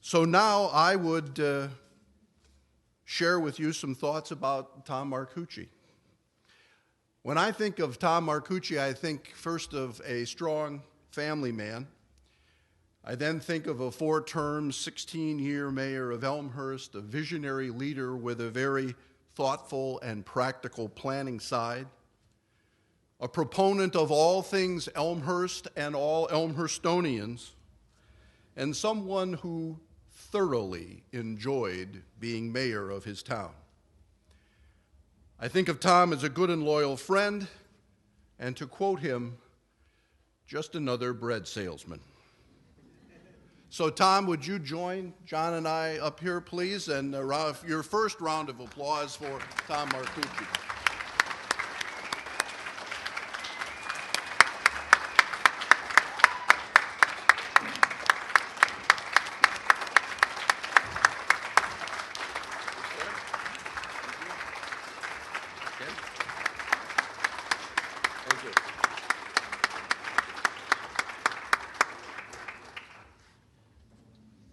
So now I would share with you some thoughts about Tom Marcucci. When I think of Tom Marcucci, I think first of a strong family man. I then think of a 4-term, 16-year mayor of Elmhurst, a visionary leader with a very thoughtful and practical planning side, a proponent of all things Elmhurst and all Elmhurstonians, and someone who thoroughly enjoyed being mayor of his town. I think of Tom as a good and loyal friend, and to quote him, just another bread salesman. So Tom, would you join John and I up here, please, and your first round of applause for Tom Marcucci.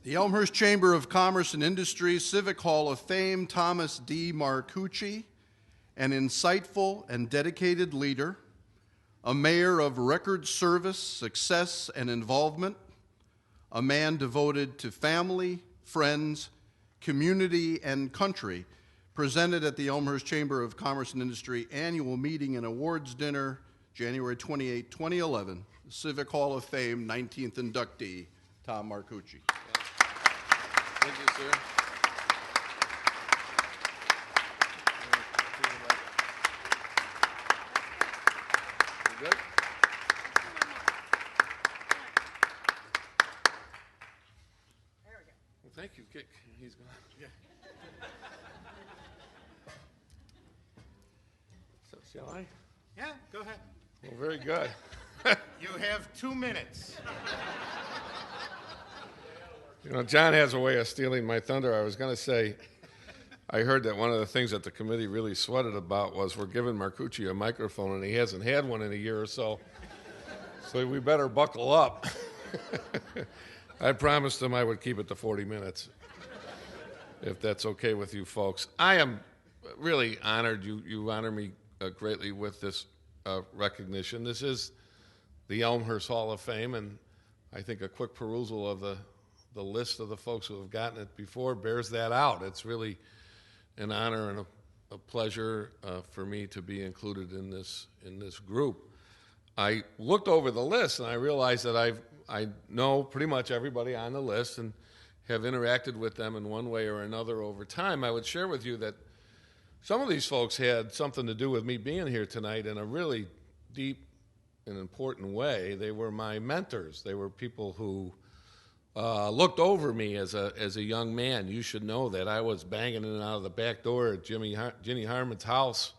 The Elmhurst Chamber of Commerce and Industry Civic Hall of Fame, Thomas D. Marcucci, an insightful and dedicated leader, a mayor of record service, success, and involvement, a man devoted to family, friends, community, and country, presented at the Elmhurst Chamber of Commerce and Industry annual meeting and awards dinner, January 28, 2011, Civic Hall of Fame, 19th inductee, Tom Marcucci. Thank you, sir. You good? There we go. Well, thank you. He's gone. Yeah. So, shall I? Yeah, go ahead. Well, very good. You have 2 minutes. You know, John has a way of stealing my thunder. I was going to say, I heard that one of the things that the committee really sweated about was we're giving Marcucci a microphone, and he hasn't had one in a year or so. So we better buckle up. I promised him I would keep it to 40 minutes, if that's okay with you folks. I am really honored. You honor me greatly with this recognition. This is the Elmhurst Hall of Fame, and I think a quick perusal of the list of the folks who have gotten it before bears that out. It's really an honor and a pleasure for me to be included in this group. I looked over the list and I realized that I know pretty much everybody on the list and have interacted with them in one way or another over time. I would share with you that some of these folks had something to do with me being here tonight in a really deep and important way. They were my mentors. They were people who looked over me as a young man. You should know that I was banging in and out of the back door at Ginny Harmon's house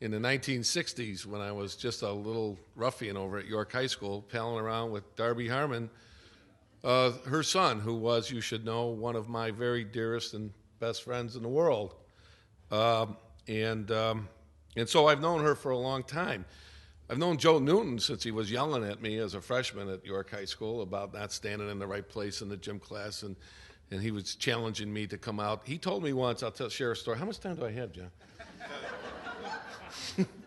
in the 1960s when I was just a little ruffian over at York High School, palling around with Darby Harmon, her son, who was, you should know, one of my very dearest and best friends in the world. And so I've known her for a long time. I've known Joe Newton since he was yelling at me as a freshman at York High School about not standing in the right place in the gym class, and he was challenging me to come out. He told me once, share a story. How much time do I have, John?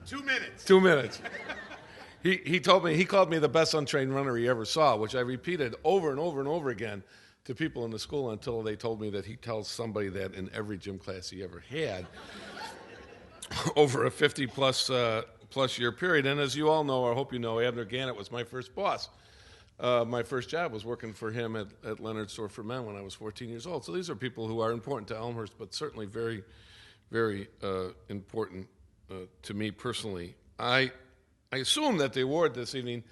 2 minutes. 2 minutes. He told me, he called me the best untrained runner he ever saw, which I repeated over and over and over again to people in the school until they told me that he tells somebody that in every gym class he ever had over a 50-plus year period. And as you all know, or I hope you know, Abner Gannett was my first boss. My first job was working for him at Leonard's Store for Men when I was 14 years old. So these are people who are important to Elmhurst, but certainly very, very important to me personally. I assume that the award this evening,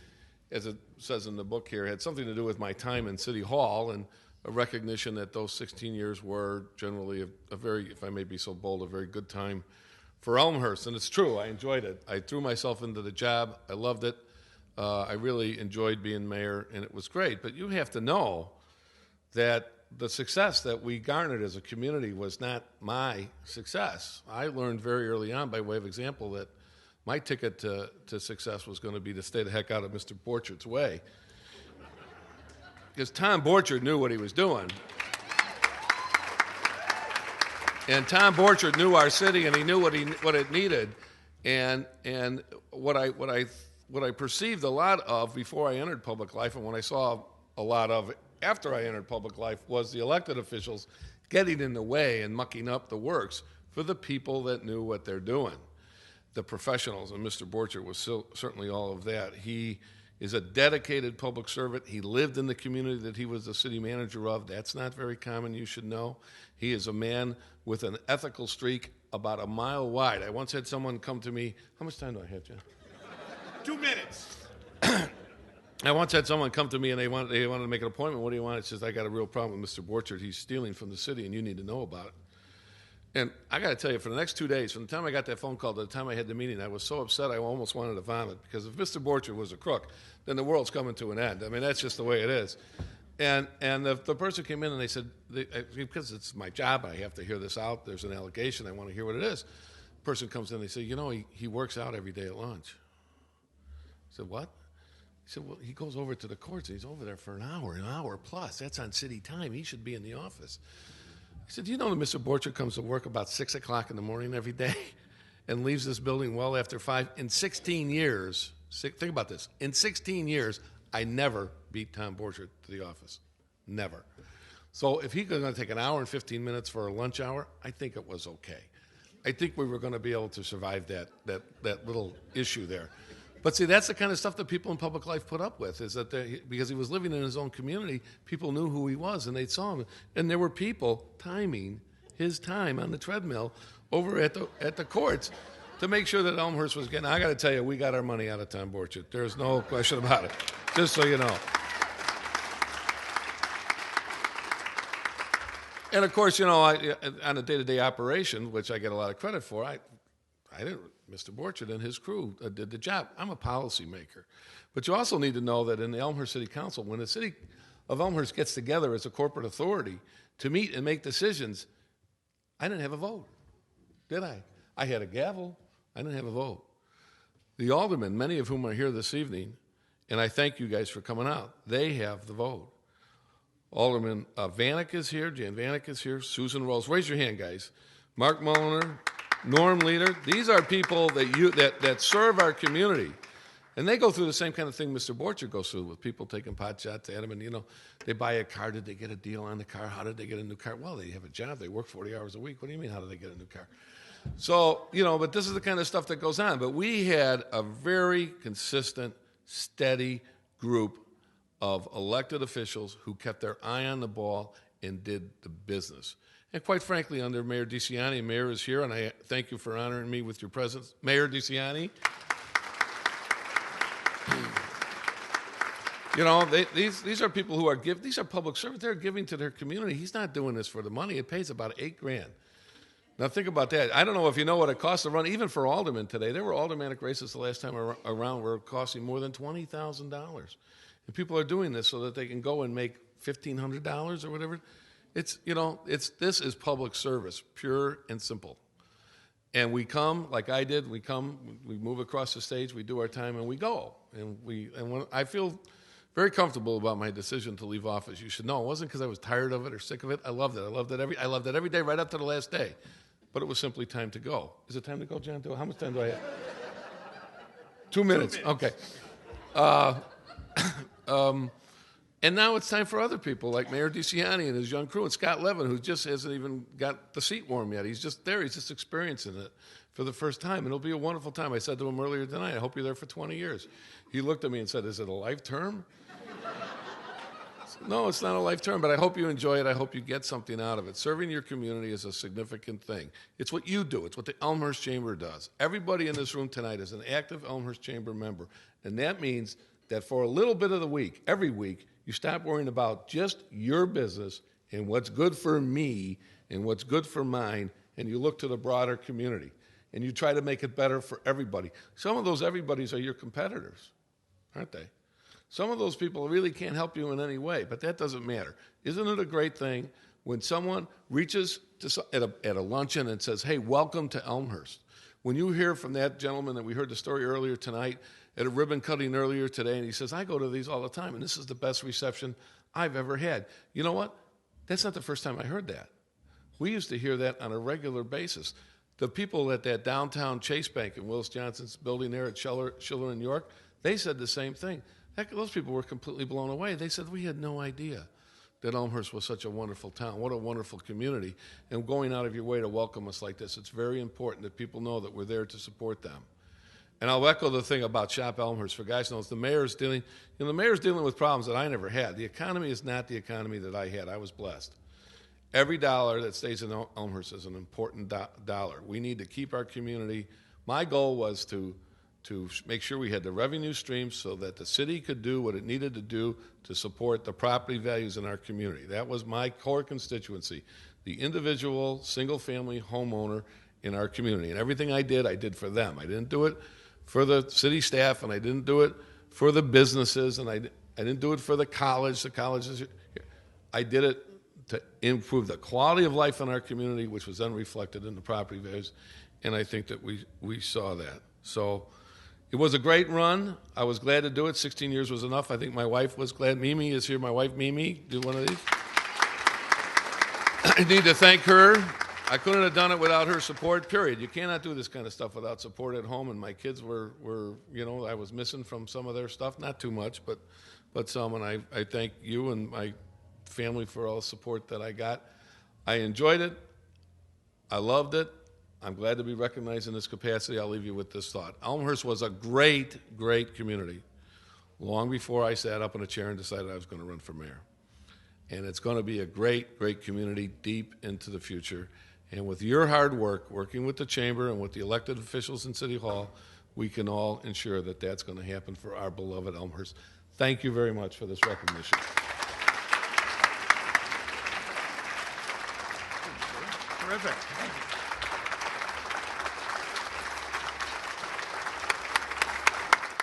as it says in the book here, had something to do with my time in City Hall and a recognition that those 16 years were generally a very, if I may be so bold, a very good time for Elmhurst. And it's true, I enjoyed it. I threw myself into the job. I loved it. I really enjoyed being mayor, and it was great. But you have to know that the success that we garnered as a community was not my success. I learned very early on, by way of example, that my ticket to success was going to be to stay the heck out of Mr. Borchard's way. Because Tom Borchard knew what he was doing. And Tom Borchert knew our city, and he knew what it needed. And what I perceived a lot of before I entered public life, and what I saw a lot of after I entered public life, was the elected officials getting in the way and mucking up the works for the people that knew what they're doing, the professionals. And Mr. Borchert was certainly all of that. He is a dedicated public servant. He lived in the community that he was the city manager of. That's not very common, you should know. He is a man with an ethical streak about a mile wide. I once had someone come to me. How much time do I have, John? 2 minutes. I once had someone come to me and they wanted to make an appointment. What do you want? It says, I got a real problem with Mr. Borchert. He's stealing from the city and you need to know about it. And I got to tell you, for the next 2 days, from the time I got that phone call to the time I had the meeting, I was so upset I almost wanted to vomit, because if Mr. Borchert was a crook, then the world's coming to an end. I mean, that's just the way it is. And the person came in and they said, because it's my job, I have to hear this out. There's an allegation. I want to hear what it is. The person comes in and they say, he works out every day at lunch. I said, what? He said, well, he goes over to the courts, and he's over there for an hour plus. That's on city time. He should be in the office. I said, do you know that Mr. Borchert comes to work about 6 o'clock in the morning every day and leaves this building well after 5? In 16 years, think about this, in 16 years, I never beat Tom Borchert to the office. Never. So if he's going to take an hour and 15 minutes for a lunch hour, I think it was okay. I think we were going to be able to survive that little issue there. But see, that's the kind of stuff that people in public life put up with, is that because he was living in his own community, people knew who he was, and they saw him. And there were people timing his time on the treadmill over at the courts to make sure that Elmhurst was getting. I got to tell you, we got our money out of Tom Borchert. There's no question about it, just so you know. And of course, on a day-to-day operation, which I get a lot of credit for, I didn't. Mr. Borchert and his crew did the job. I'm a policymaker. But you also need to know that in the Elmhurst City Council, when the city of Elmhurst gets together as a corporate authority to meet and make decisions, I didn't have a vote, did I? I had a gavel. I didn't have a vote. The aldermen, many of whom are here this evening, and I thank you guys for coming out, they have the vote. Alderman Vanek is here. Jan Vanek is here. Susan Rose. Raise your hand, guys. Mark Mulliner. Norm Leader, these are people that serve our community. And they go through the same kind of thing Mr. Borchert goes through, with people taking pot shots at him. And, they buy a car. Did they get a deal on the car? How did they get a new car? Well, they have a job. They work 40 hours a week. What do you mean, how did they get a new car? So, but this is the kind of stuff that goes on. But we had a very consistent, steady group of elected officials who kept their eye on the ball and did the business. And quite frankly, under Mayor DeCiani, Mayor is here, and I thank you for honoring me with your presence. Mayor DeCiani. These are people who are these are public servants. They're giving to their community. He's not doing this for the money. It pays about $8,000. Now think about that. I don't know if you know what it costs to run, even for aldermen today. There were aldermanic races the last time around were costing more than $20,000. And people are doing this so that they can go and make $1,500 or whatever. This is public service, pure and simple. And we come, like I did, we move across the stage, we do our time, and we go. And when I feel very comfortable about my decision to leave office. You should know it wasn't because I was tired of it or sick of it. I loved it. I loved it every day right up to the last day. But it was simply time to go. Is it time to go, John? How much time do I have? 2 minutes. Okay. And now it's time for other people like Mayor DeCiani and his young crew, and Scott Levin, who just hasn't even got the seat warm yet. He's just there. He's just experiencing it for the first time, and it'll be a wonderful time. I said to him earlier tonight, I hope you're there for 20 years. He looked at me and said, is it a life term? No, it's not a life term, but I hope you enjoy it. I hope you get something out of it. Serving your community is a significant thing. It's what you do. It's what the Elmhurst Chamber does. Everybody in this room tonight is an active Elmhurst Chamber member, and that means that for a little bit of the week, every week, you stop worrying about just your business and what's good for me and what's good for mine, and you look to the broader community, and you try to make it better for everybody. Some of those everybody's are your competitors, aren't they? Some of those people really can't help you in any way, but that doesn't matter. Isn't it a great thing when someone reaches at a luncheon and says, hey, welcome to Elmhurst? When you hear from that gentleman that we heard the story earlier tonight, at a ribbon cutting earlier today, and he says, I go to these all the time, and this is the best reception I've ever had. You know what? That's not the first time I heard that. We used to hear that on a regular basis. The people at that downtown Chase Bank in Willis Johnson's building there at Schiller in York, they said the same thing. Heck, those people were completely blown away. They said, we had no idea that Elmhurst was such a wonderful town. What a wonderful community. And going out of your way to welcome us like this, it's very important that people know that we're there to support them. And I'll echo the thing about Shop Elmhurst. For guys knows, the mayor's dealing with problems that I never had. The economy is not the economy that I had. I was blessed. Every dollar that stays in Elmhurst is an important dollar. We need to keep our community. My goal was to make sure we had the revenue streams so that the city could do what it needed to do to support the property values in our community. That was my core constituency, the individual single-family homeowner in our community. And everything I did for them. I didn't do it for the city staff, and I didn't do it for the businesses, and I didn't do it for the college. The colleges. I did it to improve the quality of life in our community, which was then reflected in the property values, and I think that we saw that. So it was a great run. I was glad to do it. 16 years was enough. I think my wife was glad. Mimi is here. My wife, Mimi, do one of these. I need to thank her. I couldn't have done it without her support, period. You cannot do this kind of stuff without support at home, and my kids were I was missing from some of their stuff, not too much, but some, and I thank you and my family for all the support that I got. I enjoyed it. I loved it. I'm glad to be recognized in this capacity. I'll leave you with this thought. Elmhurst was a great, great community long before I sat up in a chair and decided I was going to run for mayor. And it's going to be a great, great community deep into the future. And with your hard work, working with the chamber and with the elected officials in City Hall, we can all ensure that that's going to happen for our beloved Elmhurst. Thank you very much for this recognition. Terrific.